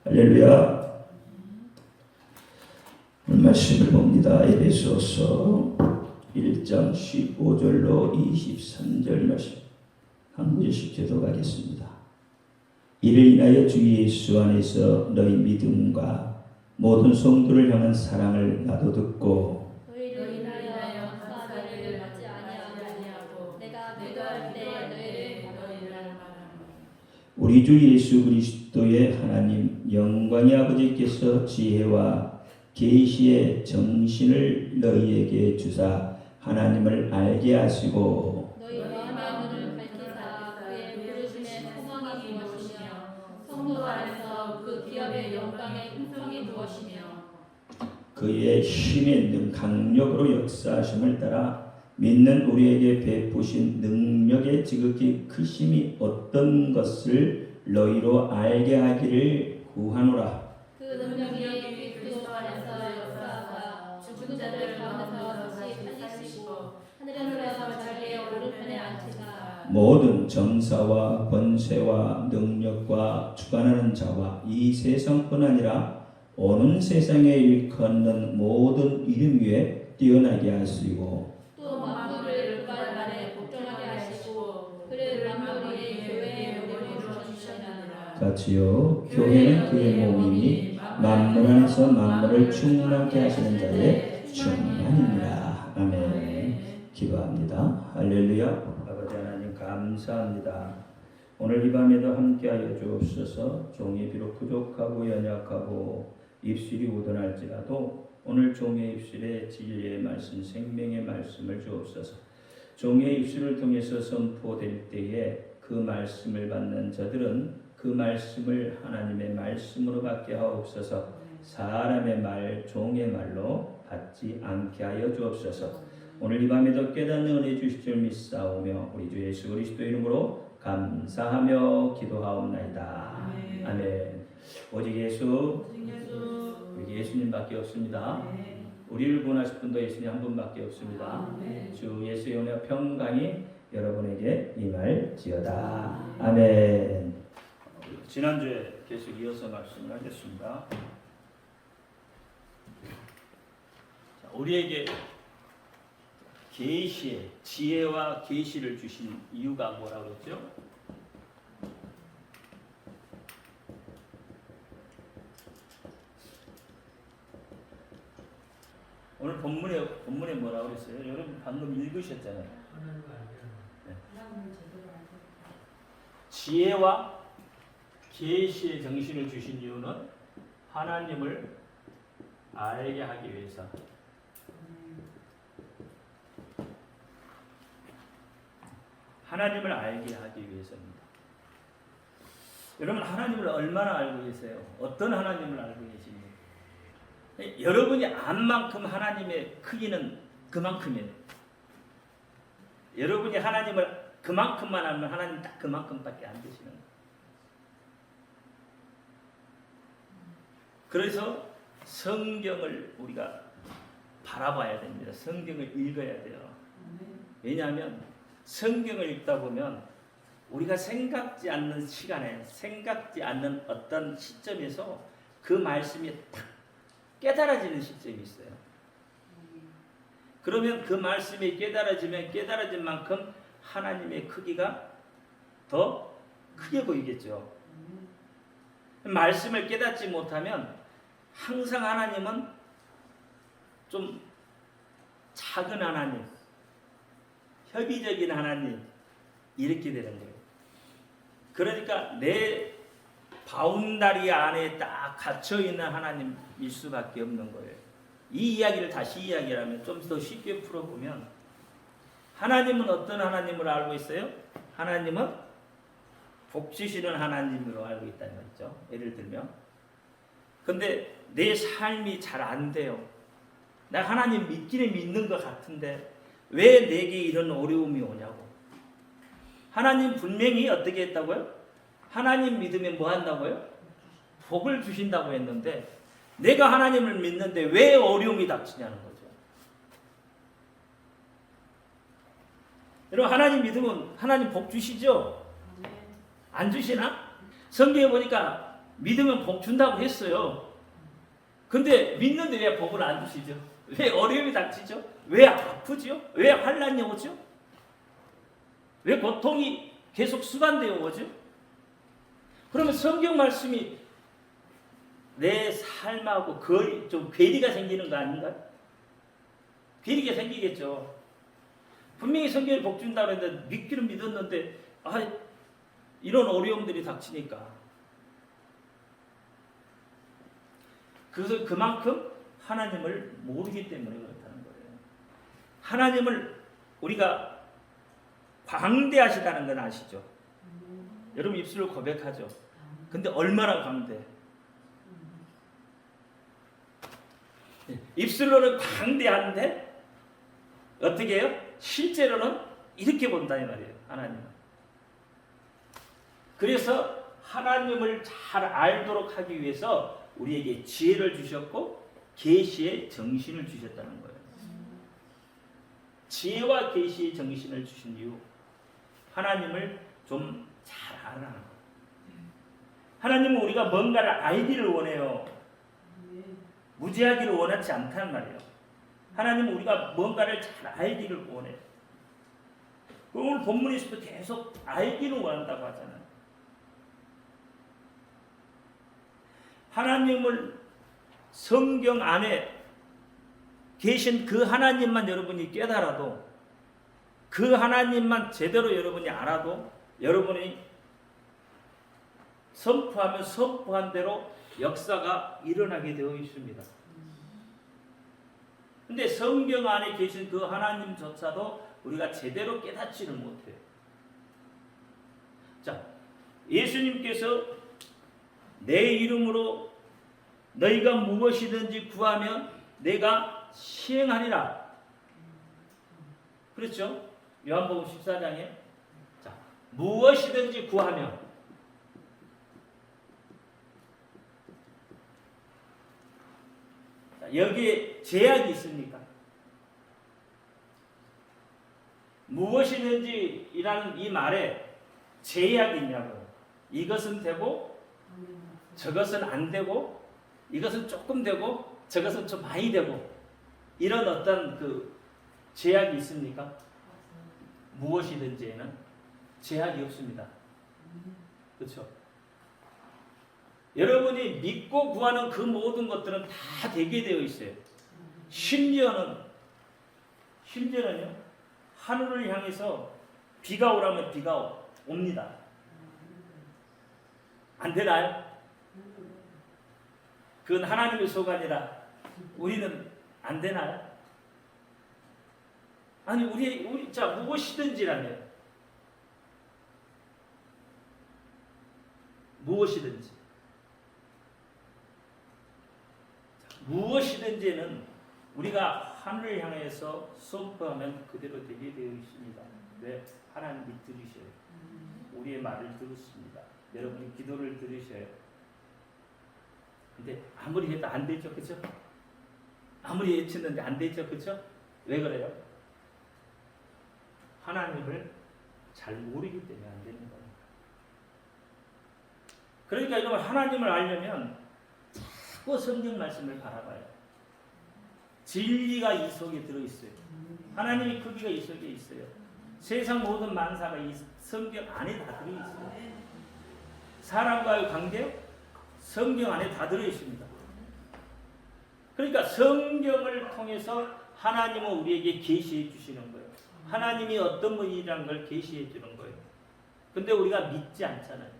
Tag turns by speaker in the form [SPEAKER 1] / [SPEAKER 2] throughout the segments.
[SPEAKER 1] 할렐루야. 오늘 말씀을 봅니다. 에베소서 1장 15절로 23절 말씀 한 구절씩 교독하겠습니다. 이를 인하여 주 예수 안에서 너희 믿음과 모든 성도를 향한 사랑을 나도 듣고
[SPEAKER 2] 너희를 인하여 감사하기를 받지 아니하고 내가 기도할 때 너희를 말하노라.
[SPEAKER 1] 우리 주 예수 그리스도의 하나님 영광의 아버지께서 지혜와 계시의 정신을 너희에게 주사 하나님을 알게 하시고
[SPEAKER 2] 너희 마음의 눈을 밝히사 그의 부르심의 소망이 무엇이며 성도 안에서 그 기업의 영광의 풍성이 무엇이며
[SPEAKER 1] 그의 힘의 능 강력으로 역사하심을 따라 믿는 우리에게 베푸신 능력의 지극히 크심이 어떤 것을 너희로 알게 하기를 구하노라.
[SPEAKER 2] 그 능력이 그리스도 안에서 역사하사 죽은 자들 가운데서 다시 살리시고 하늘에서 자기의 오른편에 앉히사
[SPEAKER 1] 모든 정사와 권세와 능력과 주관하는 자와 이 세상뿐 아니라 오는 세상에 일컫는 모든 이름 위에 뛰어나게 하시고
[SPEAKER 2] 또 만물을 그발 아래 복종하게 하시고 그를 만물 위에 교회의 몸으로 주셨느니라.
[SPEAKER 1] 같이요. 교회는 그의 몸이니 만물 안에서 만물을 충만케 하시는 자의 충만입니다. 아멘. 기도합니다. 할렐루야. 아버지 하나님 감사합니다. 오늘 이 밤에도 함께하여 주옵소서. 종이 비록 부족하고 연약하고 입술이 우둔할지라도 오늘 종의 입술에 진리의 말씀, 생명의 말씀을 주옵소서. 종의 입술을 통해서 선포될 때에 그 말씀을 받는 저들은 그 말씀을 하나님의 말씀으로 받게 하옵소서. 사람의 말, 종의 말로 받지 않게 하여 주옵소서. 오늘 이 밤에도 깨닫는 은혜 주실 줄 믿사오며 우리 주 예수 그리스도 이름으로 감사하며 기도하옵나이다. 아멘. 오직 예수, 우리 예수님밖에 없습니다. 우리를 구원하실 분도 예수님 한 분밖에 없습니다. 주 예수의 은혜와 평강이 여러분에게 임할지어다. 아멘. 지난주에 계속 이어서 말씀을 하겠습니다. 우리에게 계시의 지혜와 계시를 주신 이유가 뭐라고 그랬죠? 오늘 본문에 뭐라고 그랬어요? 여러분 방금 읽으셨잖아요. 네. 지혜와 계시의 정신을 주신 이유는 하나님을 알게 하기 위해서. 하나님을 알게 하기 위해서입니다. 여러분 하나님을 얼마나 알고 계세요? 어떤 하나님을 알고 계십니까? 여러분이 안 만큼 하나님의 크기는 그만큼이에요. 여러분이 하나님을 그만큼만 알면 하나님 딱 그만큼밖에 안 되시는 거예요. 그래서 성경을 우리가 바라봐야 됩니다. 성경을 읽어야 돼요. 왜냐하면 성경을 읽다 보면 우리가 생각지 않는 시간에 생각지 않는 어떤 시점에서 그 말씀이 딱 깨달아지는 시점이 있어요. 그러면 그 말씀이 깨달아지면 깨달아진 만큼 하나님의 크기가 더 크게 보이겠죠. 말씀을 깨닫지 못하면 항상 하나님은 좀 작은 하나님, 협의적인 하나님 이렇게 되는 거예요. 그러니까 내 바운다리 안에 딱 갇혀있는 하나님일 수밖에 없는 거예요. 이 이야기를 다시 이야기하면 좀 더 쉽게 풀어보면 하나님은 어떤 하나님을 알고 있어요? 하나님은 복 주시는 하나님으로 알고 있다는 거죠. 예를 들면 근데 내 삶이 잘 안 돼요. 나 하나님 믿기는 믿는 것 같은데 왜 내게 이런 어려움이 오냐고. 하나님 분명히 어떻게 했다고요? 하나님 믿으면 뭐 한다고요? 복을 주신다고 했는데 내가 하나님을 믿는데 왜 어려움이 닥치냐는 거죠. 여러분 하나님 믿으면 하나님 복 주시죠? 안 주시나? 성경에 보니까
[SPEAKER 3] 믿으면 복 준다고 했어요. 근데 믿는데 왜 복을 안 주시죠? 왜 어려움이 닥치죠? 왜 아프죠? 왜 환난이 오죠? 왜 고통이 계속 수반되어 오죠? 그러면 성경 말씀이 내 삶하고 거리, 좀 괴리가 생기는 거 아닌가요? 괴리가 생기겠죠. 분명히 성경이 복 준다고 했는데 믿기는 믿었는데 이런 어려움들이 닥치니까 그만큼 하나님을 모르기 때문에 그렇다는 거예요. 하나님을 우리가 광대하시다는 건 아시죠? 여러분 입술로 고백하죠. 근데 얼마나 광대? 입술로는 광대한데 어떻게 해요? 실제로는 이렇게 본다 이 말이에요. 하나님은. 그래서 하나님을 잘 알도록 하기 위해서 우리에게 지혜를 주셨고 계시의 정신을 주셨다는 거예요. 지혜와 계시의 정신을 주신 이유, 하나님을 좀 잘 알아라는 거예요. 하나님은 우리가 뭔가를 알기를 원해요. 무지하기를 원하지 않단 말이에요. 하나님은 우리가 뭔가를 잘 알기를 원해요. 오늘 본문에서도 계속 알기를 원한다고 하잖아요. 하나님을 성경 안에 계신 그 하나님만 여러분이 깨달아도, 그 하나님만 제대로 여러분이 알아도 여러분이 선포하면 선포한 대로 역사가 일어나게 되어 있습니다. 근데 성경 안에 계신 그 하나님조차도 우리가 제대로 깨닫지를 못해요. 자, 예수님께서 내 이름으로 너희가 무엇이든지 구하면 내가 시행하리라. 그렇죠? 요한복음 14장에 자, 무엇이든지 구하면 자, 여기에 제약이 있습니까? 무엇이든지 이라는 이 말에 제약이 있냐고요. 이것은 되고 저것은 안 되고 이것은 조금 되고 저것은 좀 많이 되고 이런 어떤 그 제약이 있습니까? 무엇이든지에는 제약이 없습니다. 그렇죠? 여러분이 믿고 구하는 그 모든 것들은 다 되게 되어 있어요. 심지어는요 하늘을 향해서 비가 오라면 비가 옵니다. 안 되나요? 그건 하나님의 소관이라 우리는 안 되나요? 아니 우리 자 무엇이든지라면 무엇이든지는 우리가 하늘을 향해서 선포하면 그대로 되게 되어 있습니다. 왜? 하나님이 들으셔요. 우리의 말을 들으십니다. 여러분이 기도를 들으셔요. 근데 아무리 해도 안 되죠, 그렇죠? 아무리 외쳤는데 안 되죠, 그렇죠? 왜 그래요? 하나님을 잘 모르기 때문에 안 되는 거예요. 그러니까 여러분 하나님을 알려면 자꾸 성경 말씀을 바라봐요. 진리가 이 속에 들어있어요. 하나님의 크기가 이 속에 있어요. 세상 모든 만사가 이 성경 안에 다 들어있어요. 사람과의 관계요? 성경 안에 다 들어있습니다. 그러니까 성경을 통해서 하나님은 우리에게 계시해 주시는 거예요. 하나님이 어떤 분이라는 걸 계시해 주는 거예요. 근데 우리가 믿지 않잖아요.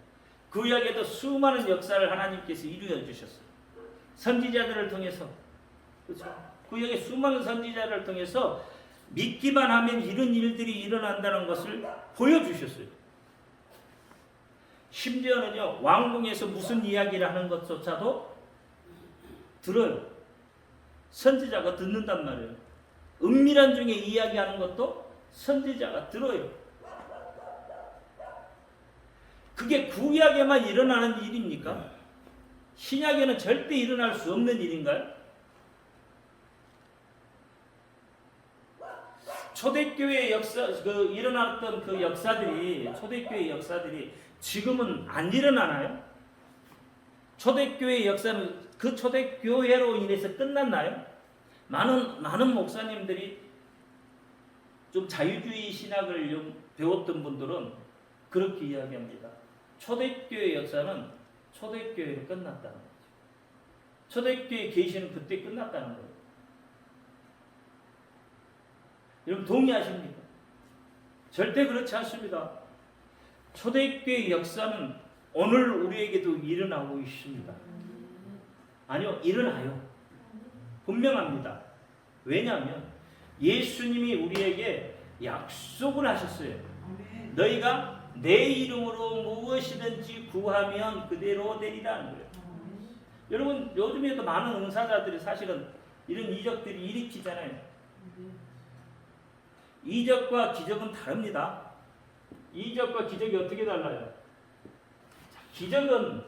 [SPEAKER 3] 구약에도 수많은 역사를 하나님께서 이루어 주셨어요. 선지자들을 통해서. 그렇죠? 구약의 수많은 선지자를 통해서 믿기만 하면 이런 일들이 일어난다는 것을 보여주셨어요. 심지어는요, 왕궁에서 무슨 이야기를 하는 것조차도 들어요. 선지자가 듣는단 말이에요. 은밀한 중에 이야기하는 것도 선지자가 들어요. 그게 구약에만 일어나는 일입니까? 신약에는 절대 일어날 수 없는 일인가요? 초대교회 역사, 일어났던 그 역사들이, 초대교회 역사들이 지금은 안 일어나나요? 초대교회의 역사는 그 초대교회로 인해서 끝났나요? 많은 목사님들이 좀 자유주의 신학을 배웠던 분들은 그렇게 이야기합니다. 초대교회 역사는 초대교회로 끝났다는 거죠. 초대교회 계시는 그때 끝났다는 거예요. 여러분 동의하십니까? 절대 그렇지 않습니다. 초대교회 역사는 오늘 우리에게도 일어나고 있습니다. 아니요, 일어나요. 분명합니다. 왜냐하면 예수님이 우리에게 약속을 하셨어요. 너희가 내 이름으로 무엇이든지 구하면 그대로 되리라는 거예요. 여러분 요즘에도 많은 은사자들이 사실은 이런 이적들이 일으키잖아요. 이적과 기적은 다릅니다. 이적과 기적이 어떻게 달라요? 기적은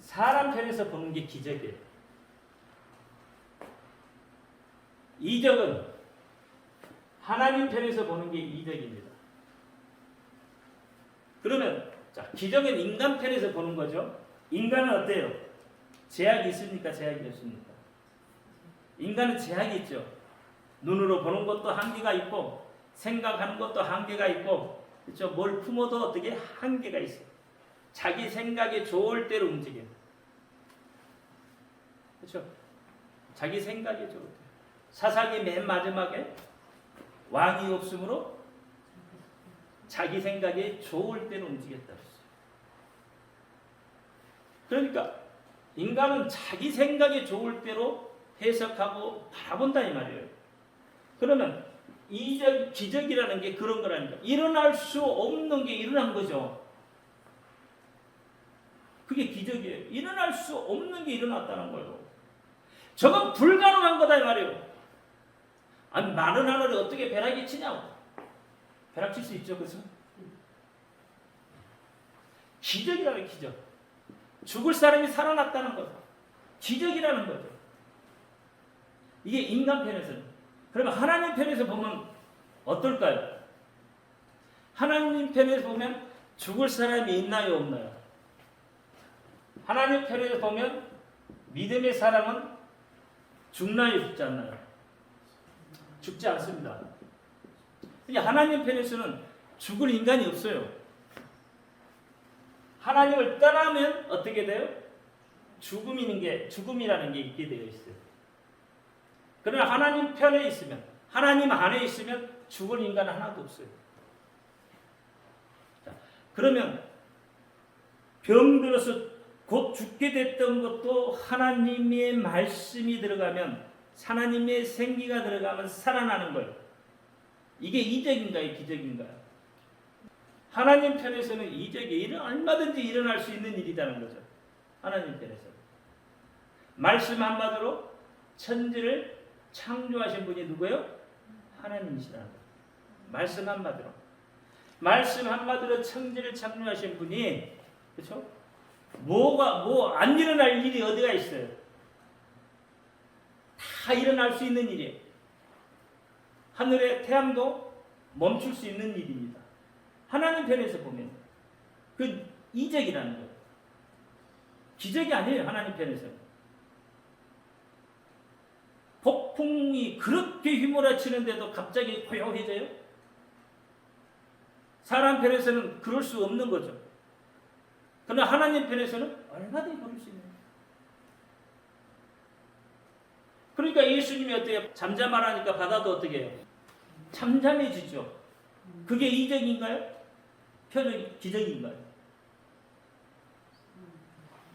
[SPEAKER 3] 사람 편에서 보는 게 기적이에요. 이적은 하나님 편에서 보는 게 이적입니다. 그러면 자, 기적은 인간 편에서 보는 거죠. 인간은 어때요? 제약이 있습니까? 제약이 없습니까? 인간은 제약이 있죠. 눈으로 보는 것도 한계가 있고 생각하는 것도 한계가 있고 그렇죠? 뭘 품어도 어떻게 한계가 있어요. 자기 생각에 좋을 대로 움직여요. 그렇죠? 자기 생각에 좋을 때. 사사기 맨 마지막에 왕이 없으므로 자기 생각에 좋을 대로 움직였다 그랬어요. 그러니까 인간은 자기 생각에 좋을 대로 해석하고 바라본다 이 말이에요. 그러면 기적이라는 게 그런 거라니까. 일어날 수 없는 게 일어난 거죠. 그게 기적이에요. 일어날 수 없는 게 일어났다는 거예요. 저건 불가능한 거다 이 말이에요. 아니 마른 하늘을 어떻게 벼락이 치냐고. 벼락 칠 수 있죠. 그래서 기적이라는 기적. 죽을 사람이 살아났다는 거죠. 기적이라는 거죠. 이게 인간 편에서는. 그러면 하나님 편에서 보면 어떨까요? 하나님 편에서 보면 죽을 사람이 있나요, 없나요? 하나님 편에서 보면 믿음의 사람은 죽나요, 죽지 않나요? 죽지 않습니다. 하나님 편에서는 죽을 인간이 없어요. 하나님을 떠나면 어떻게 돼요? 죽음이라는 게 있게 되어 있어요. 그러나 하나님 편에 있으면, 하나님 안에 있으면 죽을 인간은 하나도 없어요. 자, 그러면 병들어서 곧 죽게 됐던 것도 하나님의 말씀이 들어가면, 하나님의 생기가 들어가면 살아나는 거예요. 이게 이적인가요? 기적인가요? 하나님 편에서는 이적이 얼마든지 일어날 수 있는 일이라는 거죠. 하나님 편에서는. 말씀 한마디로 천지를 창조하신 분이 누구예요? 하나님이시라는 거예요. 말씀 한마디로. 말씀 한마디로 천지를 창조하신 분이, 그렇죠? 안 일어날 일이 어디가 있어요? 다 일어날 수 있는 일이에요. 하늘의 태양도 멈출 수 있는 일입니다. 하나님 편에서 보면 그 이적이라는 거예요. 기적이 아니에요. 하나님 편에서는. 폭풍이 그렇게 휘몰아치는데도 갑자기 고요해져요? 사람 편에서는 그럴 수 없는 거죠. 그러나 하나님 편에서는 얼마든지 그럴 수 있는 거예요. 그러니까 예수님이 어때요? 잠잠하라니까 바다도 어떻게 해요? 잠잠해지죠. 그게 이적인가요? 기적인가요?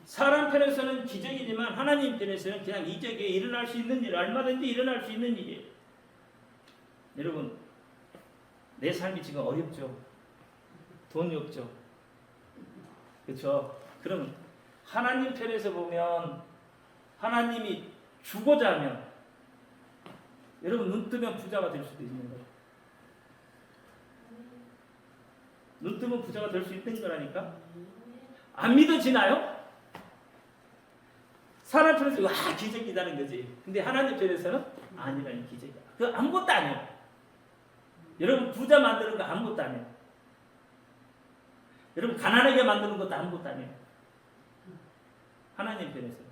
[SPEAKER 3] 사람 편에서는 기적이지만 하나님 편에서는 그냥 이적에 일어날 수 있는 일, 얼마든지 일어날 수 있는 일이에요. 여러분, 내 삶이 지금 어렵죠? 돈이 없죠? 그렇죠? 그럼 하나님 편에서 보면 하나님이 주고자 하면 여러분 눈 뜨면 부자가 될 수도 있는 거예요. 눈 뜨면 부자가 될 수 있는 거라니까. 안 믿어지나요? 사람 편에서 와 기적이라는 거지. 근데 하나님 편에서는 아니라는 기적이야. 그거 아무것도 아니에요. 여러분 부자 만드는 거 아무것도 아니에요. 여러분 가난하게 만드는 것도 아무것도 아니에요. 하나님 편에서는.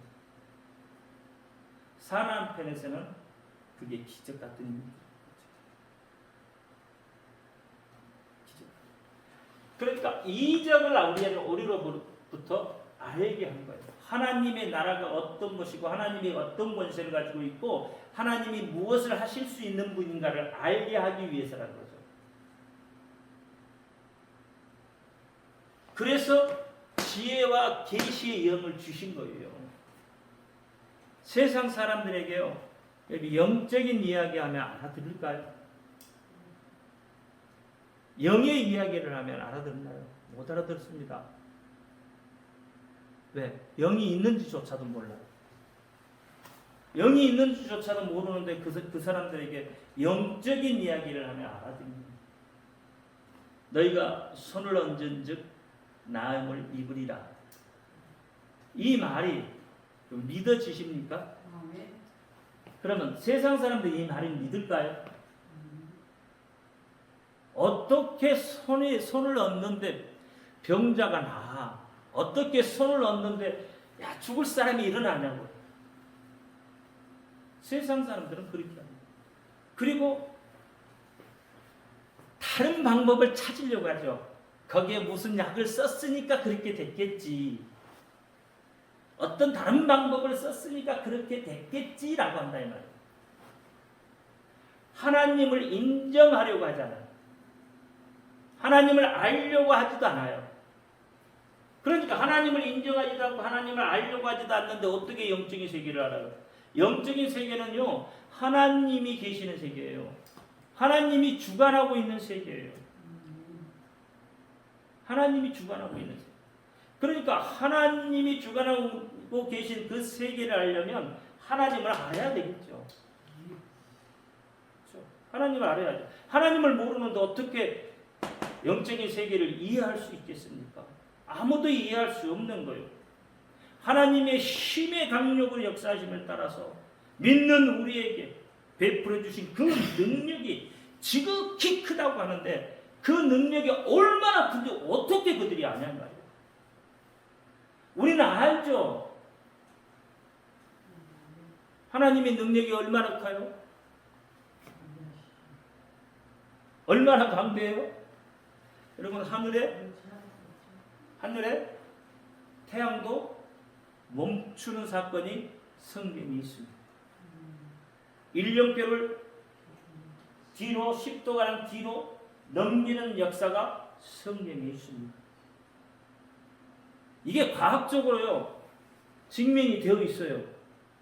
[SPEAKER 3] 사람 편에서는 그게 기적 같은 일이죠. 기적. 그러니까 이적을 우리로부터 알게 한 거예요. 하나님의 나라가 어떤 것이고 하나님이 어떤 권세를 가지고 있고 하나님이 무엇을 하실 수 있는 분인가를 알게 하기 위해서라는 거죠. 그래서 지혜와 계시의 영을 주신 거예요. 세상 사람들에게요, 여기 영적인 이야기하면 알아들을까요? 영의 이야기를 하면 알아듣나요? 못 알아듣습니다. 왜? 영이 있는지조차도 몰라요. 영이 있는지조차도 모르는데 그 사람들에게 영적인 이야기를 하면 알아듣습니다. 너희가 손을 얹은즉 나음을 입으리라. 이 말이 좀 믿어지십니까? 그러면 세상 사람들이 이 말을 믿을까요? 어떻게 손을 얹는데 병자가 나아? 어떻게 손을 얹는데 야 죽을 사람이 일어나냐고. 세상 사람들은 그렇게 합니다. 그리고 다른 방법을 찾으려고 하죠. 거기에 무슨 약을 썼으니까 그렇게 됐겠지. 어떤 다른 방법을 썼으니까 그렇게 됐겠지라고 한다 이 말이에요. 하나님을 인정하려고 하잖아요. 하나님을 알려고 하지도 않아요. 그러니까 하나님을 인정하지도 않고 하나님을 알려고 하지도 않는데 어떻게 영적인 세계를 알아요? 영적인 세계는요, 하나님이 계시는 세계예요. 하나님이 주관하고 있는 세계예요. 하나님이 주관하고 있는 세계. 그러니까 하나님이 주관하고 계신 그 세계를 알려면 하나님을 알아야 되겠죠. 그렇죠? 하나님을 알아야죠. 하나님을 모르는데 어떻게 영적인 세계를 이해할 수 있겠습니까? 아무도 이해할 수 없는 거예요. 하나님의 힘의 강력으로 역사하심을 따라서 믿는 우리에게 베풀어 주신 그 능력이 지극히 크다고 하는데 그 능력이 얼마나 큰지 어떻게 그들이 아냐는 말이에요. 우리는 알죠. 하나님의 능력이 얼마나 커요? 얼마나 강대해요? 여러분 하늘에 태양도 멈추는 사건이 성경에 있습니다. 일령표를 뒤로 10도가량 뒤로 넘기는 역사가 성경에 있습니다. 이게 과학적으로요 증명이 되어 있어요.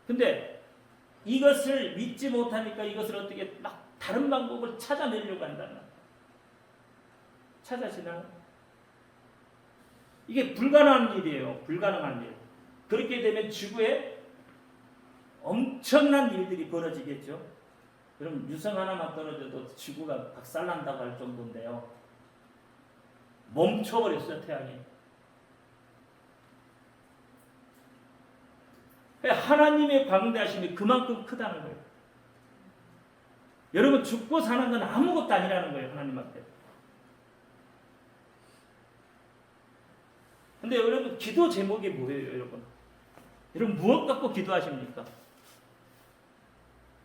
[SPEAKER 3] 근데 이것을 믿지 못하니까 이것을 어떻게 막 다른 방법을 찾아내려고 한다는 찾아지나요? 이게 불가능한 일이에요. 불가능한 일. 그렇게 되면 지구에 엄청난 일들이 벌어지겠죠. 그럼 유성 하나만 떨어져도 지구가 박살난다고 할 정도인데요. 멈춰버렸어요, 태양이. 하나님의 광대하심이 그만큼 크다는 거예요. 여러분 죽고 사는 건 아무것도 아니라는 거예요, 하나님 앞에. 근데 여러분 기도 제목이 뭐예요, 여러분? 여러분 무엇 갖고 기도하십니까?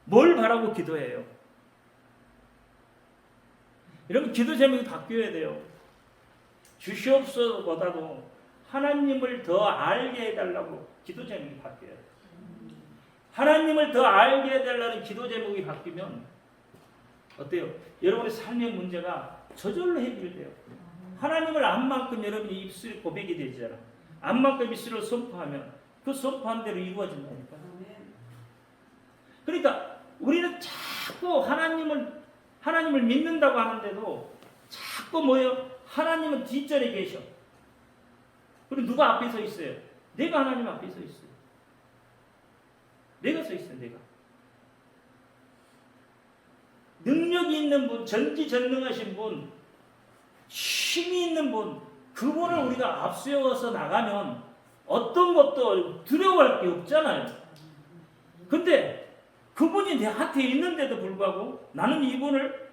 [SPEAKER 3] 뭘 바라고 기도해요? 여러분 기도 제목이 바뀌어야 돼요. 주시옵소서보다도 하나님을 더 알게 해달라고 기도 제목이 바뀌어야 돼요. 하나님을 더 알게 해달라는 기도 제목이 바뀌면 어때요? 여러분의 삶의 문제가 저절로 해결돼요. 하나님을 안 만큼 여러분이 입술 고백이 되잖아. 안 만큼 입술을 선포하면 그 선포한 대로 이루어진다니까. 그러니까 우리는 자꾸 하나님을 믿는다고 하는데도 자꾸 뭐예요? 하나님은 뒷전에 계셔. 그리고 누가 앞에 서 있어요? 내가 하나님 앞에 서 있어요. 내가 서 있어요, 내가. 능력이 있는 분, 전지전능하신 분, 힘이 있는 분, 그분을 우리가 앞세워서 나가면 어떤 것도 두려워할 게 없잖아요. 근데 그분이 내한테 있는데도 불구하고 나는 이분을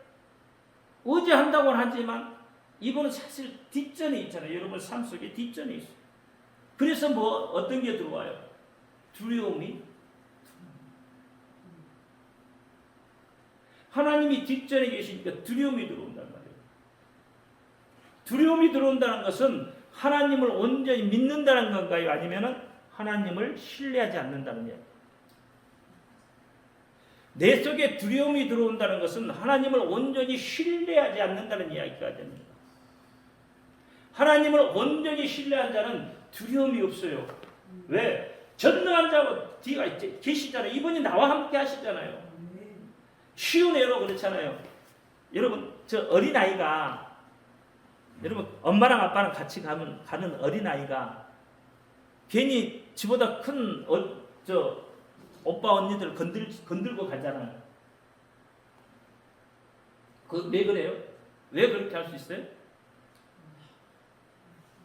[SPEAKER 3] 의지한다고는 하지만 이분은 사실 뒷전에 있잖아요. 여러분 삶 속에 뒷전에 있어요. 그래서 뭐 어떤 게 들어와요? 두려움이. 하나님이 뒷전에 계시니까 두려움이 들어온단 말이에요. 두려움이 들어온다는 것은 하나님을 온전히 믿는다는 건가요? 아니면 하나님을 신뢰하지 않는다는 이야기. 내 속에 두려움이 들어온다는 것은 하나님을 온전히 신뢰하지 않는다는 이야기가 됩니다. 하나님을 온전히 신뢰한 자는 두려움이 없어요. 왜? 전능한 자가 뒤가 계시잖아요. 이분이 나와 함께 하시잖아요. 쉬운 예로 그렇잖아요. 여러분, 저 어린아이가, 여러분, 엄마랑 아빠랑 같이 가는 어린아이가 괜히 지보다 큰 오빠 언니들 건들고 가잖아요. 왜 그래요? 왜 그렇게 할 수 있어요?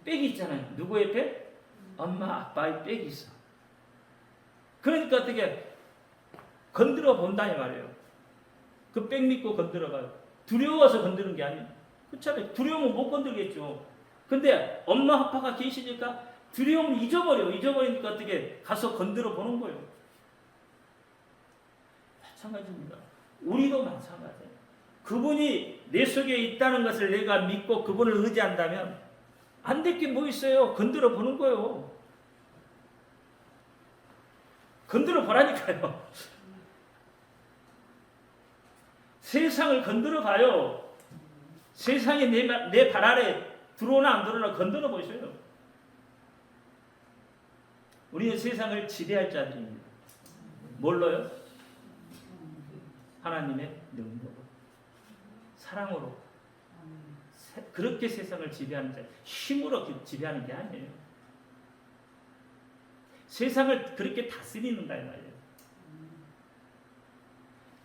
[SPEAKER 3] 백이 있잖아요. 누구의 백? 엄마 아빠의 백이 있어. 그러니까 어떻게 건드려 본다 이 말이에요. 그 백 믿고 건드려 가요. 두려워서 건드는 게 아니에요. 그렇잖아요. 두려우면 못 건들겠죠. 근데 엄마 아빠가 계시니까 두려움을 잊어버리니까 어떻게 가서 건드려 보는 거예요. 마찬가지입니다. 우리도 마찬가지예요. 그분이 내 속에 있다는 것을 내가 믿고 그분을 의지한다면 안 될 게 뭐 있어요? 건드려 보는 거예요. 건드려 보라니까요. 세상을 건드려 봐요. 세상이 내 발 아래 들어오나 안 들어오나 건드려 보셔요. 우리는 세상을 지배할 자들입니다. 뭘로요? 하나님의 능력으로, 사랑으로. 그렇게 세상을 지배하는 자, 힘으로 지배하는 게 아니에요. 세상을 그렇게 다스리는다 이 말이에요.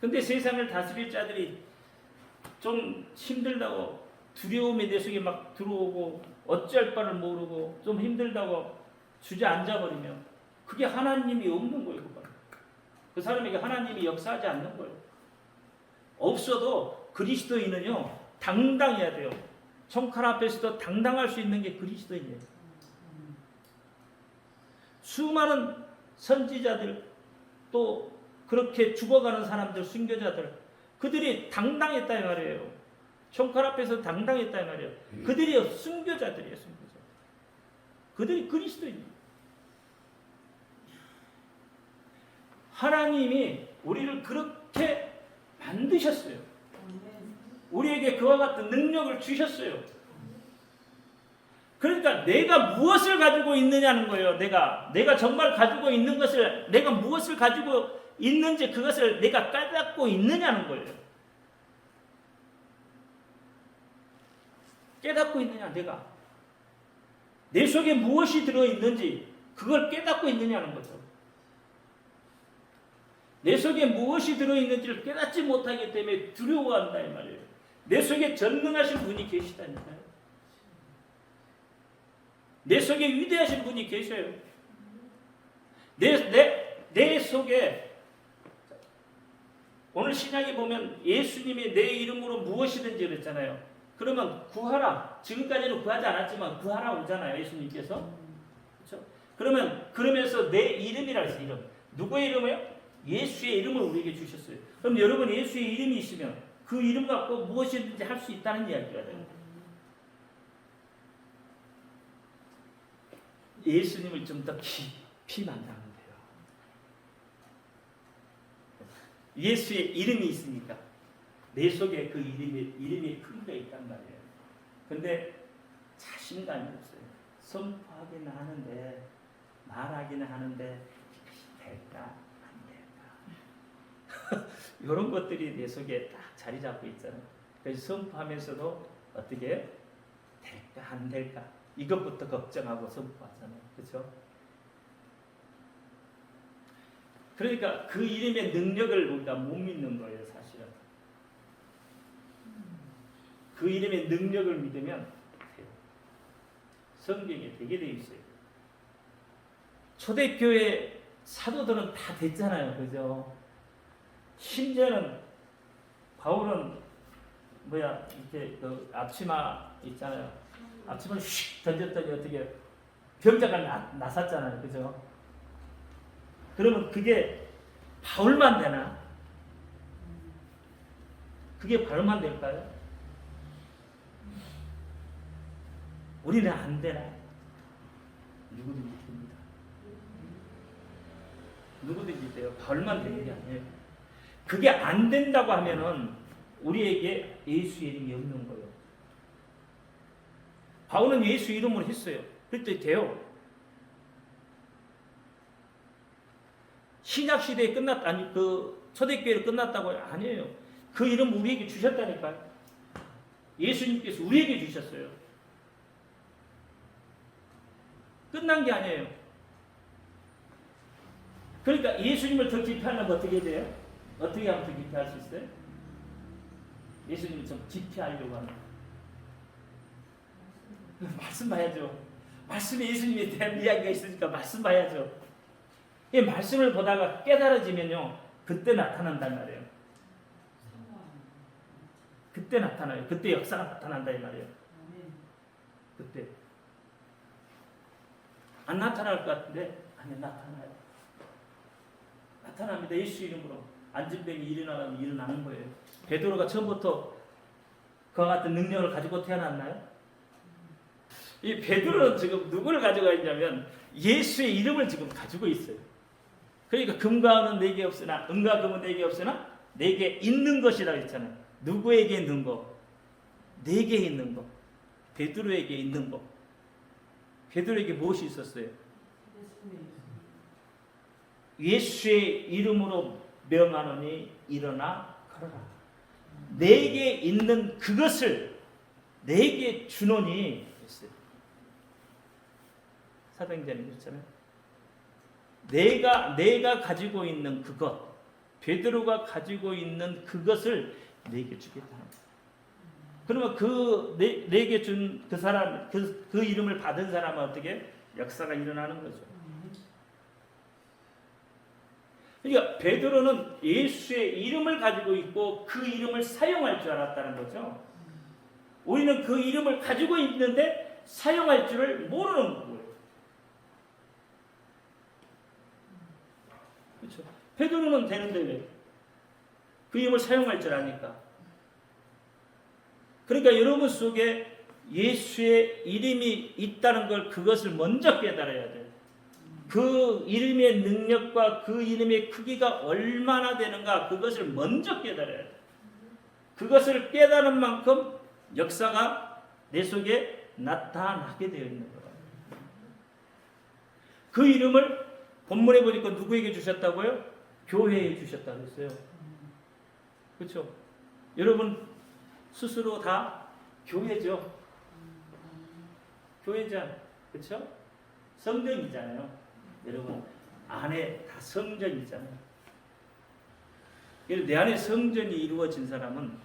[SPEAKER 3] 근데 세상을 다스릴 자들이 좀 힘들다고 두려움이 내 속에 막 들어오고 어찌할 바를 모르고 좀 힘들다고 주저앉아 버리면 그게 하나님이 없는 거예요. 그 사람에게 하나님이 역사하지 않는 거예요. 없어도 그리스도인은요 당당해야 돼요. 총칼 앞에서도 당당할 수 있는 게 그리스도인이에요. 수많은 선지자들 또 그렇게 죽어가는 사람들, 순교자들, 그들이 당당했다 이 말이에요. 총칼 앞에서 당당했다 이 말이에요. 그들이 순교자들이에요. 순교자. 그들이 그리스도인이에요. 하나님이 우리를 그렇게 만드셨어요. 우리에게 그와 같은 능력을 주셨어요. 그러니까 내가 무엇을 가지고 있느냐는 거예요. 내가 정말 가지고 있는 것을, 내가 무엇을 가지고 있는지 그것을 내가 깨닫고 있느냐는 거예요. 깨닫고 있느냐, 내가. 내 속에 무엇이 들어있는지 그걸 깨닫고 있느냐는 거죠. 내 속에 무엇이 들어있는지를 깨닫지 못하기 때문에 두려워한다 이 말이에요. 내 속에 전능하신 분이 계시다니까요. 내 속에 위대하신 분이 계셔요. 내 속에 오늘 신약에 보면 예수님이 내 이름으로 무엇이든지 그랬잖아요. 그러면 구하라. 지금까지는 구하지 않았지만 구하라 오잖아요. 예수님께서. 그렇죠? 그러면서 내 이름이라 했어요. 이름. 누구의 이름이요? 예수의 이름을 우리에게 주셨어요. 그럼 여러분 예수의 이름이 있으면 그 이름 갖고 무엇이든지 할 수 있다는 이야기가 돼요. 예수님을 좀 더 깊이 만나면 돼요. 예수의 이름이 있으니까 내 속에 그 이름의 크기가 있단 말이에요. 근데 자신감이 없어요. 선포하기는 하는데 말하기는 하는데 될까 안 될까 이런 것들이 내 속에 딱 자리 잡고 있잖아요. 그래서 선포하면서도 어떻게 해요? 될까 안 될까 이것부터 걱정하고 선포하잖아요. 그렇죠? 그러니까 그 이름의 능력을 우리가 못 믿는 거예요. 사실은. 그 이름의 능력을 믿으면 돼요. 성경에 되게 되어 있어요. 초대교회 사도들은 다 됐잖아요. 그죠? 심지어는 바울은 이렇게 그 앞치마 있잖아요. 앞치마를 휙 던졌더니 어떻게 병자가 나섰잖아요. 그죠? 그러면 그게 바울만 되나? 그게 바울만 될까요? 우리는 안 되나? 누구든지 됩니다. 누구든지 돼요. 바울만 되는 게 아니에요. 그게 안 된다고 하면은 우리에게 예수의 이름이 없는 거예요. 바울은 예수 이름으로 했어요. 그랬더니 돼요. 신약 시대에 아니 그 초대교회로 끝났다고 아니에요. 그 이름 우리에게 주셨다니까요. 예수님께서 우리에게 주셨어요. 끝난 게 아니에요. 그러니까 예수님을 더 기피하려면 어떻게 돼요? 어떻게 하면 더 기피할 수 있어요? 예수님을 좀 기피하려고 하는 말씀 봐야죠. 말씀에 예수님에 대한 이야기가 있으니까 말씀 봐야죠. 이 말씀을 보다가 깨달아지면요, 그때 나타난단 말이에요. 그때 나타나요. 그때 역사가 나타난다 이 말이에요. 그때 안 나타날 것 같은데 아니 나타나요. 나타납니다. 예수 이름으로 안진병이 일어나면 일어나는 거예요. 베드로가 처음부터 그와 같은 능력을 가지고 태어났나요? 이 베드로는 지금 누구를 가지고 있냐면 예수의 이름을 지금 가지고 있어요. 그러니까 금과 은은 내게 없으나 은과 금은 내게 없으나 내게 있는 것이라고 했잖아요. 누구에게 있는 거? 내게 있는 거. 베드로에게 있는 거. 베드로에게 무엇이 있었어요? 예수의 이름으로 명하노니 일어나 걸어라. 내게 있는 그것을 내게 주노니 했어요. 사도행전에 그렇잖아요. 내가 가지고 있는 그것, 베드로가 가지고 있는 그것을 내게 주겠다. 그러면 내게 준 그 사람, 그 이름을 받은 사람은 어떻게 역사가 일어나는 거죠. 그러니까 베드로는 예수의 이름을 가지고 있고 그 이름을 사용할 줄 알았다는 거죠. 우리는 그 이름을 가지고 있는데 사용할 줄을 모르는 거예요. 그렇죠. 베드로는 되는데 왜? 그 이름을 사용할 줄 아니까. 그러니까 여러분 속에 예수의 이름이 있다는 걸 그것을 먼저 깨달아야 돼요. 그 이름의 능력과 그 이름의 크기가 얼마나 되는가 그것을 먼저 깨달아야 돼요. 그것을 깨달은 만큼 역사가 내 속에 나타나게 되어 있는 거예요. 그 이름을 본문에 보니까 누구에게 주셨다고요? 교회에 주셨다고 했어요. 그렇죠? 여러분 스스로 다 교회죠. 교회잖아요. 그렇죠? 성전이잖아요. 여러분 안에 다 성전이잖아요. 내 안에 성전이 이루어진 사람은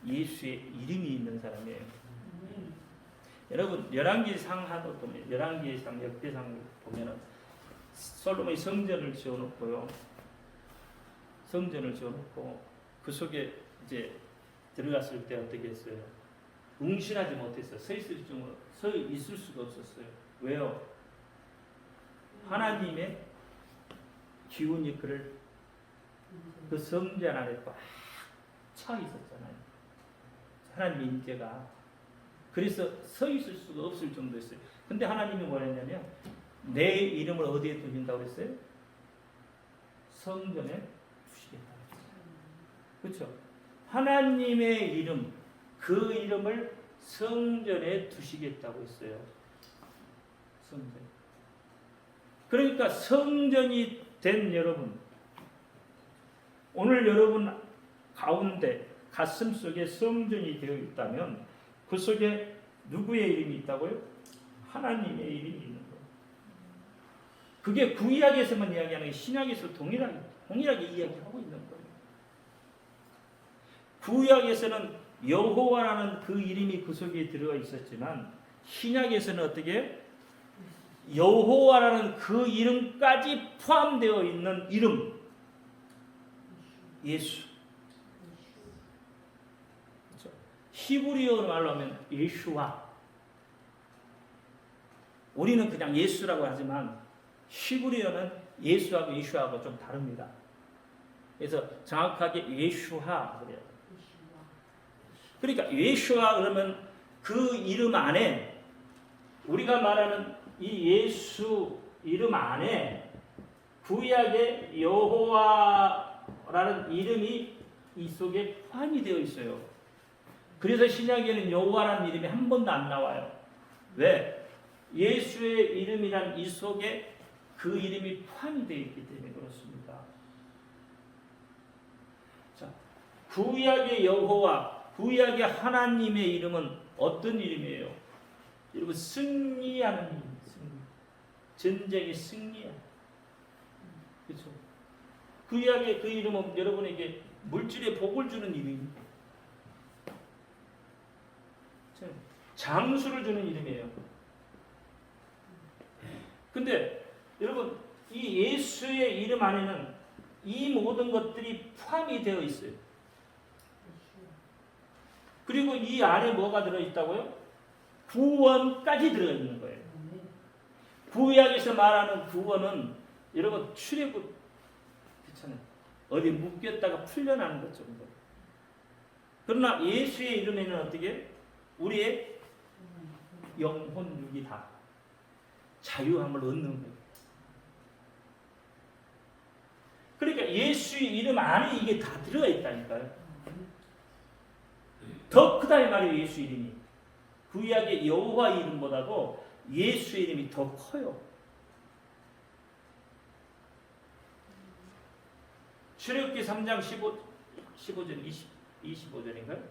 [SPEAKER 3] 예수의 이름이 있는 사람이에요. 여러분 열왕기상하도 보면 열왕기상 역대상 보면은 솔로몬이 성전을 지어놓고요. 성전을 지어놓고 그 속에 이제 들어갔을 때 어떻게 했어요? 응신하지 못했어요. 서 있을 수가 없었어요. 왜요? 하나님의 기운이 그를 그 성전 안에 꽉 차 있었잖아요. 하나님의 임재가. 그래서 서 있을 수가 없을 정도였어요. 근데 하나님이 뭐라 했냐면 내 이름을 어디에 두신다고 했어요? 성전에 두시겠다고 했어요. 그렇죠? 하나님의 이름, 그 이름을 성전에 두시겠다고 했어요. 성전. 그러니까 성전이 된 여러분, 오늘 여러분 가운데 가슴 속에 성전이 되어 있다면 그 속에 누구의 이름이 있다고요? 하나님의 이름이 있는 거예요. 그게 구약에서만 이야기하는 게 신약에서 동일하게 이야기하고 있는 거예요. 구약에서는 여호와라는 그 이름이 그 속에 들어가 있었지만 신약에서는 어떻게 여호와라는 그 이름까지 포함되어 있는 이름 예수. 그렇죠? 히브리어 말로 하면 예슈와. 우리는 그냥 예수라고 하지만 히브리어는 예수하고 예슈아하고 좀 다릅니다. 그래서 정확하게 예슈하 그래요. 그러니까 예슈아 그러면 그 이름 안에 우리가 말하는 이 예수 이름 안에 구약의 여호와라는 이름이 이 속에 포함이 되어 있어요. 그래서 신약에는 여호와라는 이름이 한 번도 안 나와요. 왜? 예수의 이름이란 이 속에 그 이름이 포함이 되어 있기 때문에 그렇습니다. 자, 구약의 여호와, 구약의 하나님의 이름은 어떤 이름이에요? 여러분 승리하는 이름, 승리. 전쟁의 승리야. 그렇죠? 구약의 그 이름은 여러분에게 물질의 복을 주는 이름입니다. 장수를 주는 이름이에요. 근데 여러분 이 예수의 이름 안에는 이 모든 것들이 포함이 되어 있어요. 그리고 이 안에 뭐가 들어있다고요? 구원까지 들어있는 거예요. 구약에서 말하는 구원은 여러분 출애굽 그렇잖아요. 어디 묶였다가 풀려나는 것 정도. 그러나 예수의 이름에는 어떻게? 우리의 영혼 육이 다 자유함을 얻는 거예요. 그러니까 예수의 이름 안에 이게 다 들어가 있다니까요. 더 크다 이 말이에요. 예수 이름이 구약의 여호와 이름보다도 예수의 이름이 더 커요. 출애굽기 3장 15절 25절인가요?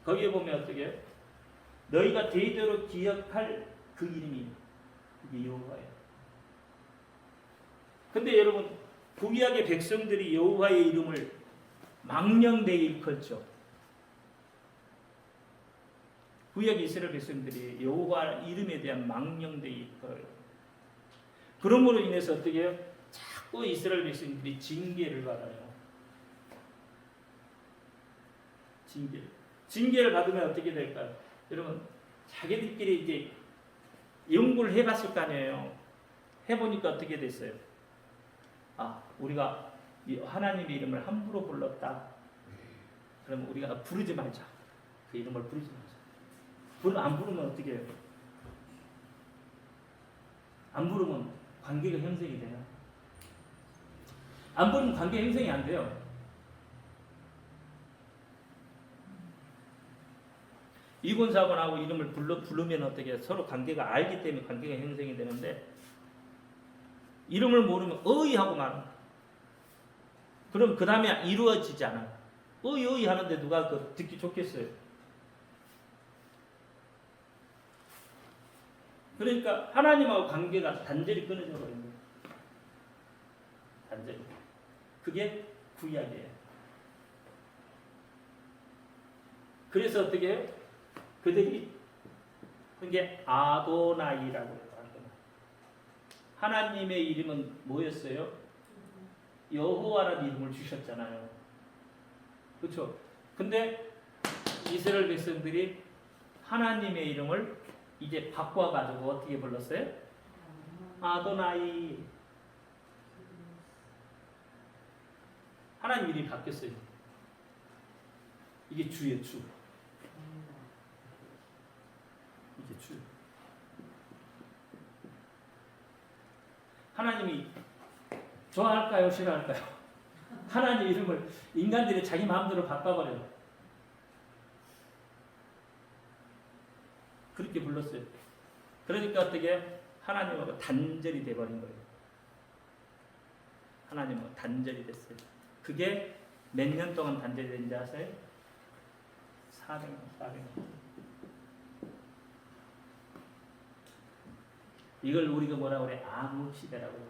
[SPEAKER 3] 거기에 보면 어떻게 해요? 너희가 대대로 기억할 그 이름이 이게 여호와예요. 근데 여러분 구약의 백성들이 여호와의 이름을 망령되게 일컫죠. 구약 이스라엘 백성들이 여호와 이름에 대한 망령되게 일컬어요. 그러므로 인해서 어떻게 해요? 자꾸 이스라엘 백성들이 징계를 받아요. 징계를 받으면 어떻게 될까요? 여러분 자기들끼리 이제 연구를 해봤을 거 아니에요. 해보니까 어떻게 됐어요? 아, 우리가 하나님의 이름을 함부로 불렀다. 그러면 우리가 부르지 말자. 그 이름을 부르지 말자. 안 부르면 어떻게 해요? 안 부르면 관계가 형성이 돼요. 안 부르면 관계 형성이 안 돼요. 이혼 사건하고 이름을 부르면 어떻게 해요? 서로 관계가 알기 때문에 관계가 형성이 되는데 이름을 모르면 어이하고 말아. 그럼 그 다음에 이루어지지 않아요. 어이 하는데 누가 그 듣기 좋겠어요? 그러니까 하나님하고 관계가 단절이 끊어져 버린 거예요. 단절이. 그게 구약이에요. 그래서 어떻게 해요? 그들이 그게 아도나이라고 해요. 하나님의 이름은 뭐였어요? 여호와라는 이름을 주셨잖아요. 그렇죠? 근데 이스라엘 백성들이 하나님의 이름을 이제 바꿔가지고 어떻게 불렀어요? 아도나이. 하나님 이름이 바뀌었어요. 이게 주예요, 주. 이게 주. 하나님이 좋아할까요? 싫어할까요? 하나님 이름을 인간들이 자기 마음대로 바꿔버려요. 그렇게 불렀어요. 그러니까 어떻게 하나님하고 단절이 돼버린 거예요. 하나님하고 단절이 됐어요. 그게 몇 년 동안 단절이 된지 아세요? 400년. 이걸 우리가 뭐라고 그래? 암흑시대라고 해요.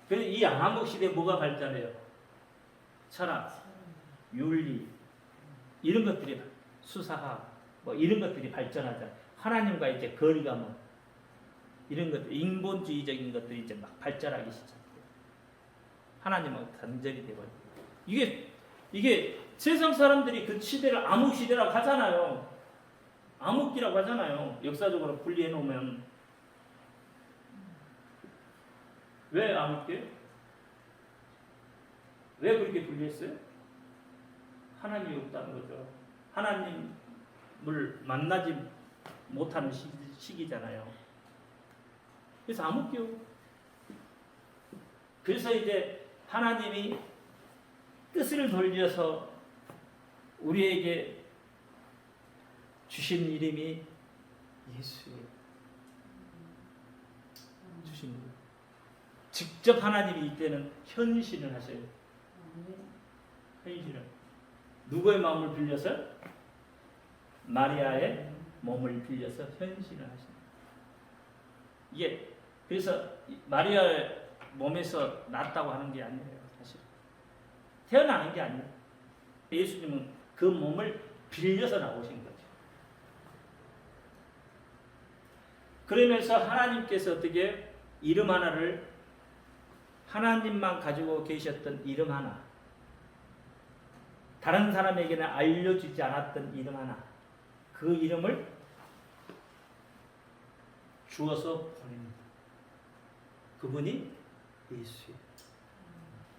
[SPEAKER 3] 그래서 이 암흑시대에 뭐가 발전해요? 철학, 윤리 이런 것들이 수사학 뭐 이런 것들이 발전하잖아요. 하나님과 이제 거리가 뭐 이런 것들 인본주의적인 것들이 이제 막 발전하기 시작해요. 하나님하고 단절이 되버려요. 이게 세상 사람들이 그 시대를 암흑시대라고 하잖아요. 암흑기라고 하잖아요. 역사적으로 분리해 놓으면. 왜 암흑기예요? 왜 그렇게 분리했어요? 하나님이 없다는 거죠. 하나님을 만나지 못하는 시기잖아요. 그래서 암흑기요. 그래서 이제 하나님이 뜻을 돌려서 우리에게 주신 이름이 예수예요. 주신 이름. 직접 하나님이 이때는 현신을 하셔요. 현신을. 누구의 마음을 빌려서? 마리아의 몸을 빌려서 현신을 하십니다. 이게 그래서 마리아의 몸에서 났다고 하는 게 아니에요. 사실 태어나는 게 아니에요. 예수님은 그 몸을 빌려서 나오신 거죠. 그러면서 하나님께서 어떻게 이름 하나를 하나님만 가지고 계셨던 이름 하나, 다른 사람에게는 알려주지 않았던 이름 하나, 그 이름을 주어서 보냅니다. 그분이 예수예요.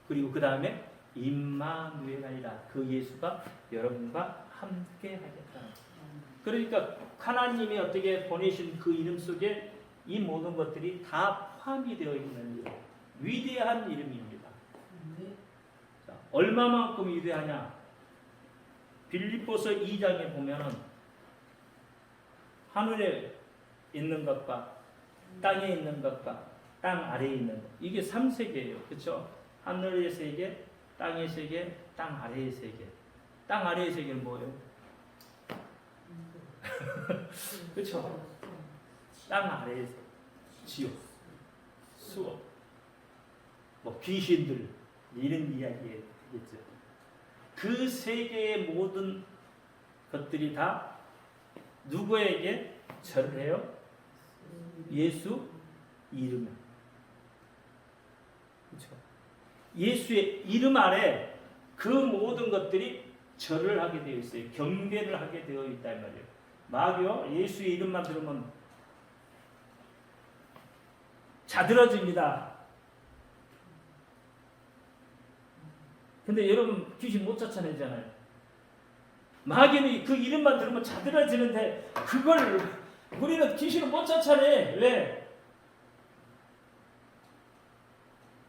[SPEAKER 3] 그리고 그 다음에 임마누엘이라, 그 예수가 여러분과 함께 하겠다. 그러니까 하나님이 어떻게 보내신 그 이름 속에 이 모든 것들이 다 포함이 되어 있는 위대한 이름입니다. 자, 얼마만큼 위대하냐? 빌립보서 2장에 보면은 하늘에 있는 것과 땅에 있는 것과 땅 아래에 있는 것, 이게 3세계예요. 그렇죠? 하늘의 세계, 땅의 세계, 땅 아래의 세계. 땅 아래의 세계는 뭐예요? 그렇죠? 땅 아래의 세계. 지옥, 수업, 뭐 귀신들, 이런 이야기겠죠. 그 세계의 모든 것들이 다 누구에게 절을 해요? 예수 이름에. 그렇죠? 예수의 이름 아래 그 모든 것들이 절을 하게 되어 있어요. 경배를 하게 되어 있단 말이에요. 마귀요, 예수의 이름만 들으면 자들어집니다. 근데 여러분 귀신 못 쫓아내잖아요. 마귀는 그 이름만 들으면 자들어지는데 그걸 우리는 귀신을 못 쫓아내. 왜?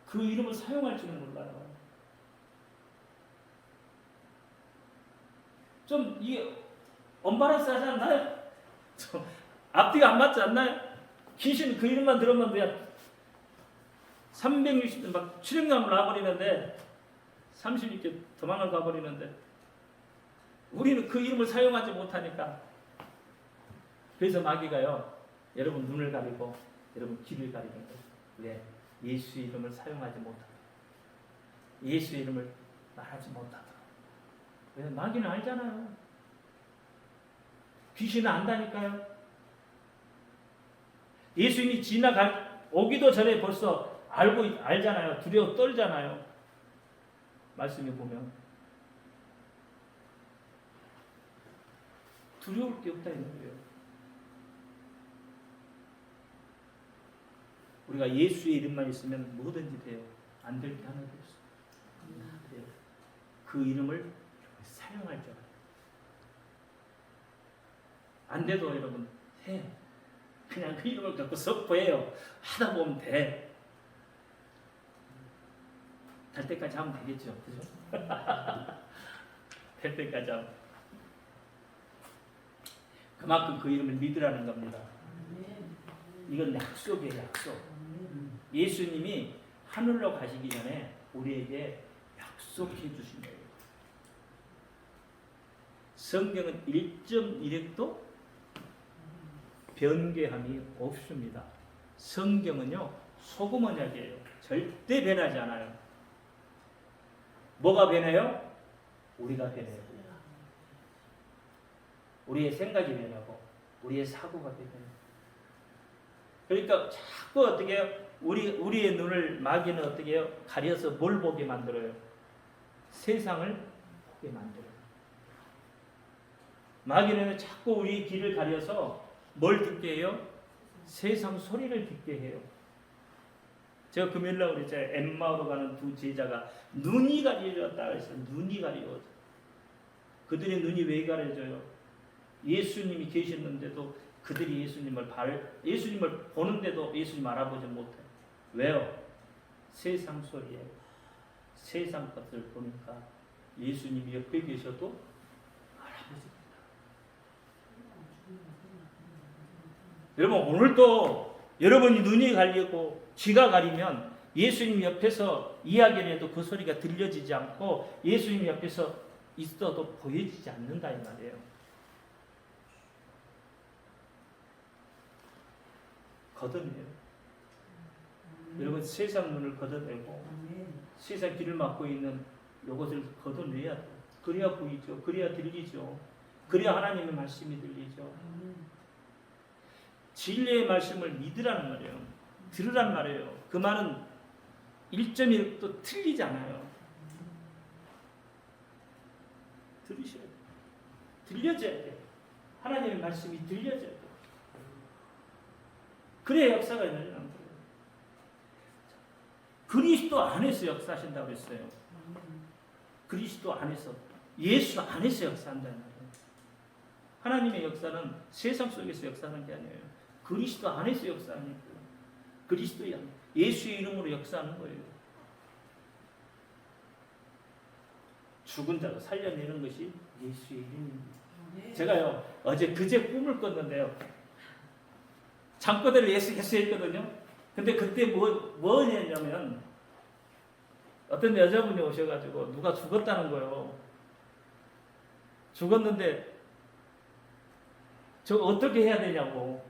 [SPEAKER 3] 그 이름을 사용할 줄은 몰라요. 좀 이게 언밸런스 하지 않나요? 좀 앞뒤가 안 맞지 않나요? 귀신 그 이름만 들으면 그냥 360도 막 출혈감을 놔버리는데 36개 도망을 가버리는데 우리는 그 이름을 사용하지 못하니까. 그래서 마귀가요, 여러분 눈을 가리고 여러분 귀를 가리는 거예요. 왜? 예수의 이름을 사용하지 못하고 예수의 이름을 말하지 못하도록. 왜? 마귀는 알잖아요. 귀신은 안다니까요. 예수님이 오기도 전에 벌써 알잖아요. 두려워 떨잖아요. 말씀에 보면 두려울 게 없다 이런 거예요. 우리가 예수의 이름만 있으면 뭐든지 돼요. 안 될 게 하나도 없어요. 그 이름을 사용할 줄 알아요. 안 돼도 여러분 해. 그냥 그 이름을 갖고 선포해요. 하다 보면 돼. 될 때까지 하면 되겠죠. 그죠? 될 때까지 하면. 그만큼 그 이름을 믿으라는 겁니다. 이건 약속이에요. 약속. 예수님이 하늘로 가시기 전에 우리에게 약속해 주신 거예요. 성경은 1.1획도 변개함이 없습니다. 성경은요, 소금 언약이에요. 절대 변하지 않아요. 뭐가 변해요? 우리가 변해요. 우리의 생각이 변하고 우리의 사고가 변해요. 그러니까 자꾸 어떻게 해요? 우리의 눈을 마귀는 어떻게 해요? 가려서 뭘 보게 만들어요? 세상을 보게 만들어요. 마귀는 자꾸 우리 귀를 가려서 뭘 듣게 해요? 세상 소리를 듣게 해요. 제가 금요일날 우리 엠마오로 가는 두 제자가 눈이 가려졌다 그랬어요. 눈이 가려져. 그들의 눈이 왜 가려져요? 예수님이 계셨는데도 그들이 예수님을 보는데도 예수님 알아보지 못해요. 왜요? 세상 소리에 세상 것을 보니까 예수님이 옆에 계셔도 알아보지 못해요. 여러분 오늘도 여러분이 눈이 가리고 귀가 가리면 예수님 옆에서 이야기를 해도 그 소리가 들려지지 않고 예수님 옆에서 있어도 보여지지 않는다 이 말이에요. 걷어내요. 여러분 세상 눈을 걷어내고 세상 길을 막고 있는 이것을 걷어내야 돼요. 그래야 보이죠. 그래야 들리죠. 그래야 하나님의 말씀이 들리죠. 진리의 말씀을 믿으라는 말이에요. 들으란 말이에요. 그 말은 1.1도 틀리지 않아요. 들으셔야 돼요. 들려져야 돼요. 하나님의 말씀이 들려져야 돼요. 그래야 역사가 일어나는 거예요. 그리스도 안에서 역사하신다고 했어요. 그리스도 안에서, 예수 안에서 역사한다는 거예요. 하나님의 역사는 세상 속에서 역사하는 게 아니에요. 그리스도 안에서 역사하는 거예요. 그리스도 안, 예수의 이름으로 역사하는 거예요. 죽은 자도 살려내는 것이 예수의 이름입니다. 제가요 그제 꿈을 꿨는데요. 잠꼬대를 예수 했거든요. 근데 그때 뭐냐면 어떤 여자분이 오셔가지고 누가 죽었다는 거예요. 죽었는데 저 어떻게 해야 되냐고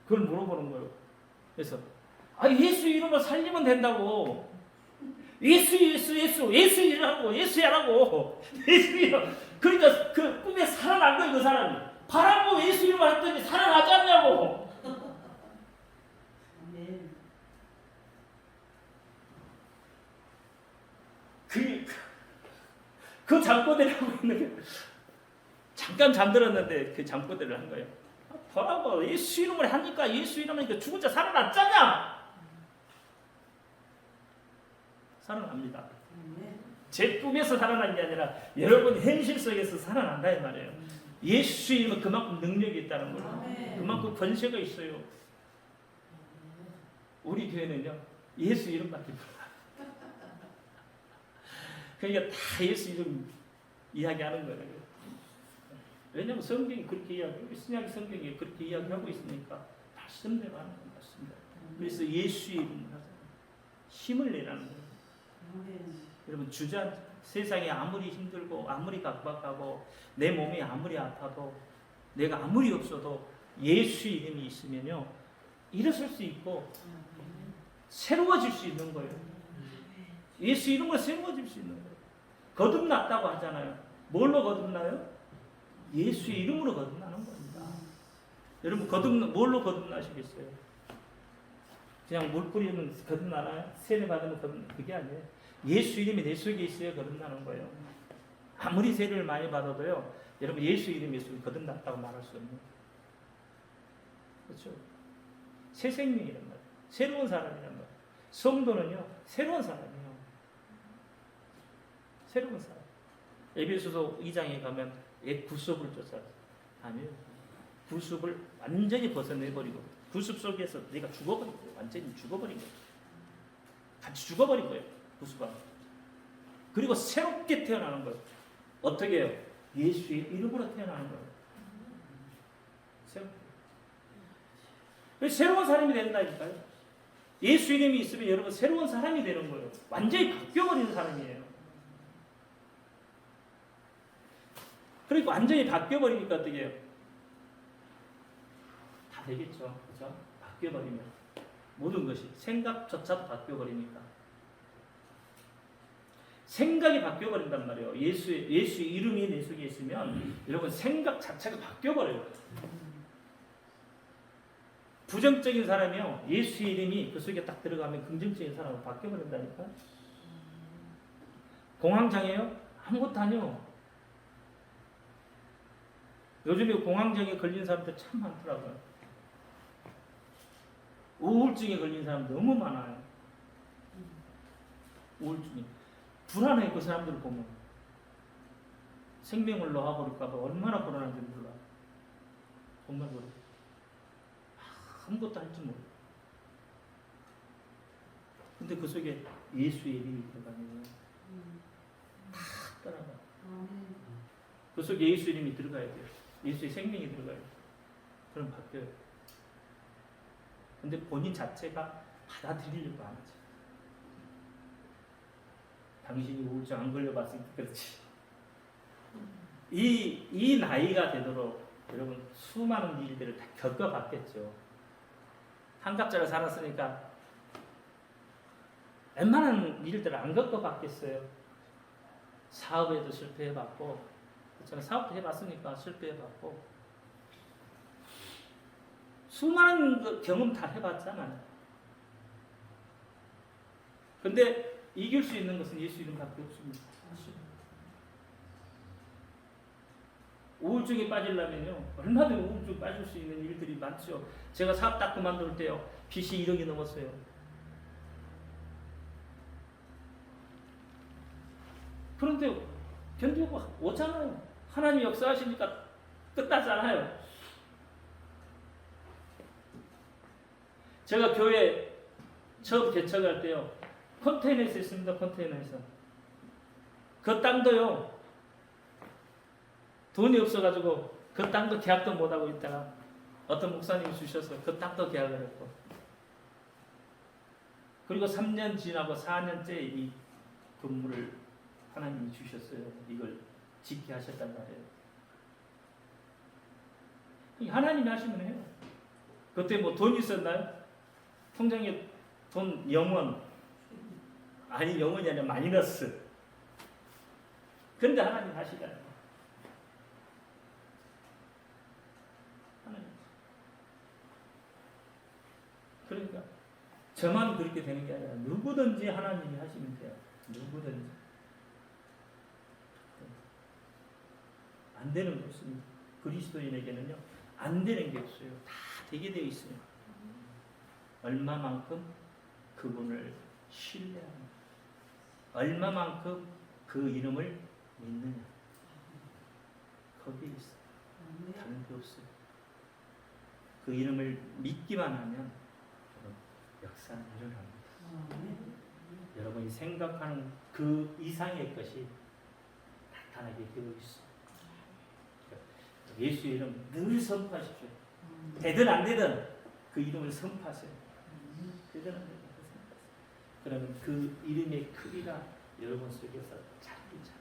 [SPEAKER 3] 그걸 물어보는 거예요. 그래서 예수 이름으로 살리면 된다고. 예수 일하고 예수 하라고. 예수 이름. 그러니까 그 꿈에 살아난 거예요. 그 사람이 바라고 예수 이름을 했더니 살아나지 않냐고. 그 잠꼬대를 하고 있는 게 잠깐 잠들었는데 그 잠꼬대를 한 거예요. 보라고 예수 이름을 하니까 예수 이름이니까 죽은 자 살아났잖아. 살아납니다. 제 꿈에서 살아난 게 아니라 여러분 현실 속에서 살아난다 이 말이에요. 예수 이름은 그만큼 능력이 있다는 거예요. 그만큼 권세가 있어요. 우리 교회는요 예수 이름밖에 몰라요. 그러니까 다 예수 이름 이야기하는 거예요. 왜냐하면 성경이 그렇게 이야기하고 신약 성경이 그렇게 이야기하고 있으니까 말씀대로 하는 건 맞습니다. 그래서 예수 이름을 하잖아요. 힘을 내라는 거예요. 여러분 세상이 아무리 힘들고 아무리 각박하고 내 몸이 아무리 아파도 내가 아무리 없어도 예수 이름이 있으면요 일어설 수 있고 새로워질 수 있는 거예요. 예수 이름으로 새로워질 수 있는 거예요. 거듭났다고 하잖아요. 뭘로 거듭나요? 예수 이름으로 거듭나는 겁니다. 여러분 뭘로 거듭나시겠어요? 그냥 물 뿌리면 거듭나나요? 세례 받으면 거듭나요? 그게 아니에요. 예수 이름이 내 속에 있어야 거듭나는 거예요. 아무리 세례를 많이 받아도요. 여러분 예수 이름이 있으면 거듭났다고 말할 수 없는 거예요. 그렇죠? 새 생명이란 말이에요. 새로운 사람이란 말이에요. 성도는요. 새로운 사람이에요. 새로운 사람. 에베소서 2장에 가면 구습을 쫓아. 아니요. 구습을 완전히 벗어내버리고 구습 속에서 내가 죽어버린 거예요. 완전히 죽어버린 거예요. 같이 죽어버린 거예요. 구습과. 그리고 새롭게 태어나는 거예요. 어떻게 해요? 예수의 이름으로 태어나는 거예요. 새로운 사람이 된다니까요. 예수 이름이 있으면 여러분 새로운 사람이 되는 거예요. 완전히 바뀌어버리는 사람이에요. 그러니까 완전히 바뀌어버리니까 어떻게 해요? 다 되겠죠. 그죠? 바뀌어버리면. 모든 것이. 생각조차도 바뀌어버리니까. 생각이 바뀌어버린단 말이에요. 예수 이름이 내 속에 있으면 여러분 생각 자체가 바뀌어버려요. 부정적인 사람이요. 예수의 이름이 그 속에 딱 들어가면 긍정적인 사람으로 바뀌어버린다니까. 공황장애요? 아무것도 아니요. 요즘에 공황장애 걸린 사람들 참 많더라고요. 우울증에 걸린 사람 너무 많아요. 우울증이. 불안해, 그 사람들을 보면. 생명을 놓아버릴까 봐 얼마나 불안한지 몰라. 정말 그래. 아무것도 할 줄 몰라. 근데 그 속에 예수의 이름이 들어가면 다 떠나가. 그 속에 예수 이름이 들어가야 돼요. 예수의 생명이 들어가야 돼요. 그럼 바뀌어요. 근데 본인 자체가 받아들이려고 안 하죠. 당신이 우울증 안 걸려봤으니까 그렇지. 이 나이가 되도록 여러분 수많은 일들을 다 겪어봤겠죠. 한갑자를 살았으니까 웬만한 일들을 안 겪어봤겠어요. 사업에도 실패해봤고, 저는 사업도 해봤으니까 실패해봤고, 수많은 경험 다 해봤잖아요. 근데 이길 수 있는 것은 예수 이름밖에 없습니다. 우울증에 빠지려면요, 얼마든지 우울증 빠질 수 있는 일들이 많죠. 제가 사업 딱 그만둘 때요, 빚이 1억이 넘었어요. 그런데 견디고 오잖아요. 하나님 역사하시니까 끝나잖아요. 제가 교회 처음 개척할 때요, 컨테이너에서 있습니다. 컨테이너에서. 그 땅도요, 돈이 없어가지고 그 땅도 계약도 못하고 있다가 어떤 목사님이 주셔서 그 땅도 계약을 했고, 그리고 3년 지나고 4년째 이 건물을 하나님이 주셨어요. 이걸 짓게 하셨단 말이에요. 하나님이 하시면 해요. 그때 뭐 돈 있었나요? 통장에 돈 0원, 아니 0원이 아니라 마이너스. 그런데 하나님 하시잖아요. 하나님. 그러니까 저만 그렇게 되는 게 아니라 누구든지 하나님이 하시면 돼요. 누구든지. 안 되는 게 없습니다. 그리스도인에게는요, 안 되는 게 없어요. 다 되게 되어 있어요. 얼마만큼 그분을 신뢰하느냐, 얼마만큼 그 이름을 믿느냐, 거기에 있어요. 다른 게 없어요. 그 이름을 믿기만 하면 역사는 일어납니다. 여러분이 생각하는 그 이상의 것이 나타나게 되어 있어요. 예수의 이름 늘 선포하십시오. 되든 안 되든 그 이름을 선포하세요. 되든 안 되든 선포하세요. 그러면 그 이름의 크기가 여러분 속에서 자꾸자꾸.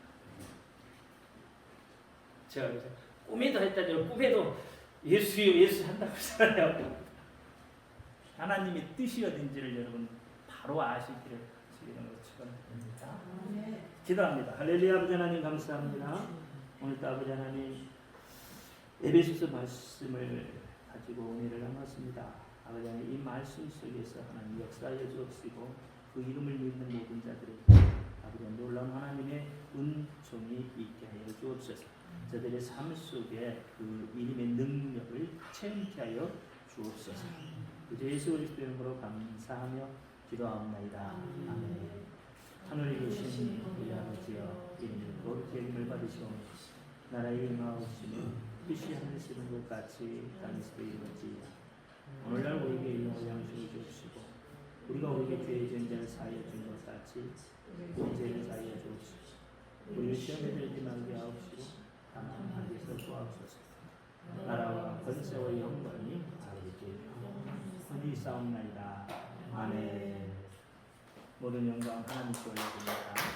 [SPEAKER 3] 제가 이제 꿈에도 했다니요. 꿈에도 예수요 예수 한다고 했잖아요. 하나님의 뜻이 어딘지를 여러분 바로 아시기를 주기는 것 축원합니다. 기도합니다. 할렐루야. 아버지 하나님 감사합니다. 오늘도 아버지 하나님 에베소서 말씀을 가지고 오늘을 나눴습니다. 아버지 하나님 이 말씀 속에서 하나님 역사하여 주옵시고 그 이름을 믿는 모든 자들에게 아버지 놀라운 하나님의 은총이 있게 하여 주옵소서. 저들의 삶 속에 그 이름의 능력을 체험케 하여 주옵소서. 그 예수 그리스도 이름으로 감사하며 기도하옵나이다. 아멘. 하늘에 계신 우리 아버지여, 이름이 거룩히 여김을 받으시오며 나라의 임하옵시며 뜻이 하늘에서 이룬 것 같이 땅에서도 이루어지이다. 오늘날 우리에게 일용할 양식을 주옵시고 우리가 우리에게 죄의 전제를 사하여 준 것 같이 우리 죄를 사하여 주옵시고 우리를 시험에 들지 말게 하옵시고 다만 악에서 구하옵소서. 나라와 권세와 영광이 아버지께 흔히 싸움나이다. 아멘. 모든 영광 하나님께 올려드립니다.